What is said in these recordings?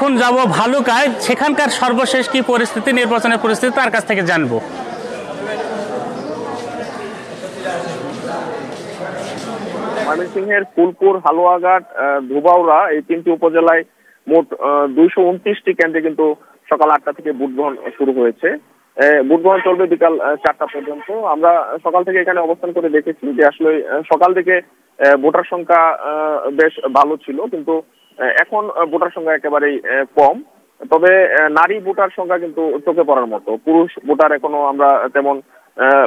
এখন যাব ভালুকায়, সেখানকার সর্বশেষ কি পরিস্থিতি, নির্বাচনের পরিস্থিতি তার কাছ থেকে জানবো। ময়মনসিংহের ফুলপুর, হালুয়াঘাট, ধুবাউড়া এই তিনটি উপজেলায় মোট 229টি কেন্দ্রে কিন্তু সকাল 8টা থেকে ভোট গ্রহণ শুরু হয়েছে। ভোট গ্রহণ চলবে বিকাল 4টা পর্যন্ত। আমরা সকাল থেকে এখানে অবস্থান করে দেখেছি যে আসলে সকাল থেকে ভোটার সংখ্যা বেশ ভালো ছিল, কিন্তু এখন ভোটার সংখ্যা একেবারেই কম। তবে নারী ভোটার সংখ্যা কিন্তু চোখে পড়ার মতো, পুরুষ ভোটার এখনো আমরা তেমন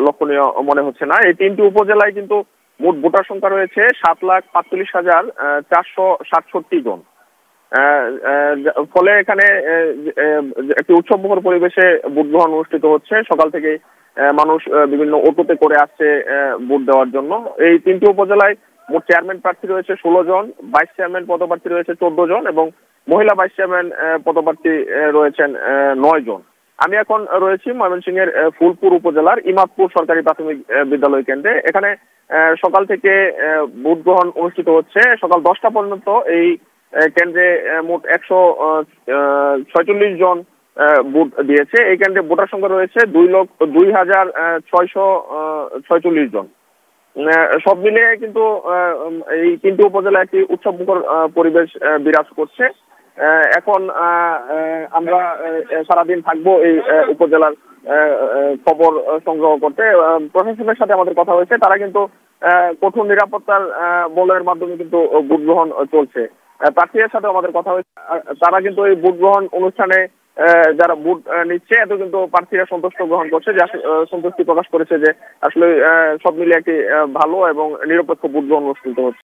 লক্ষণীয় মনে হচ্ছে না। এই তিনটি উপজেলায় কিন্তু মোট ভোটার সংখ্যা রয়েছে 7,45,467 জন। ফলে এখানে একটি উৎসবমুখর পরিবেশে ভোট গ্রহণ অনুষ্ঠিত হচ্ছে। সকাল থেকে মানুষ বিভিন্ন অটোতে করে আসছে ভোট দেওয়ার জন্য। এই তিনটি উপজেলায় মোট চেয়ারম্যান প্রার্থী রয়েছে 16 জন, ভাইস চেয়ারম্যান পদপ্রার্থী রয়েছে 14 জন এবং মহিলা ভাইস চেয়ারম্যান পদপ্রার্থী রয়েছেন 9 জন। আমি এখন রয়েছি ময়মনসিংহের ফুলপুর উপজেলার ইমাদপুর সরকারি প্রাথমিক বিদ্যালয় কেন্দ্রে। এখানে সকাল থেকে ভোট গ্রহণ অনুষ্ঠিত হচ্ছে। সকাল 10টা পর্যন্ত এই কেন্দ্রে মোট 146 জন ভোট দিয়েছে। এই কেন্দ্রে ভোটার সংখ্যা রয়েছে 2,0646 জন। সব মিলিয়ে কিন্তু এই তিনটি উপজেলা একটি উৎসবমুখর পরিবেশ বিরাজ করছে। এখন আমরা সারাদিন থাকবো এই উপজেলার খবর সংগ্রহ করতে। প্রশাসনের সাথে আমাদের কথা হয়েছে, তারা কিন্তু কঠোর নিরাপত্তার বলয়ের মাধ্যমে কিন্তু ভোট গ্রহণ চলছে। প্রার্থীদের সাথে আমাদের কথা হয়েছে, তারা কিন্তু এই ভোট গ্রহণ অনুষ্ঠানে যারা ভোট নিচ্ছে এত কিন্তু প্রার্থীরা গ্রহণ করছে, যে সন্তুষ্টি প্রকাশ করেছে যে আসলে সব মিলিয়ে একটি ভালো এবং নিরপেক্ষ ভোট গ্রহণ অনুষ্ঠিত হচ্ছে।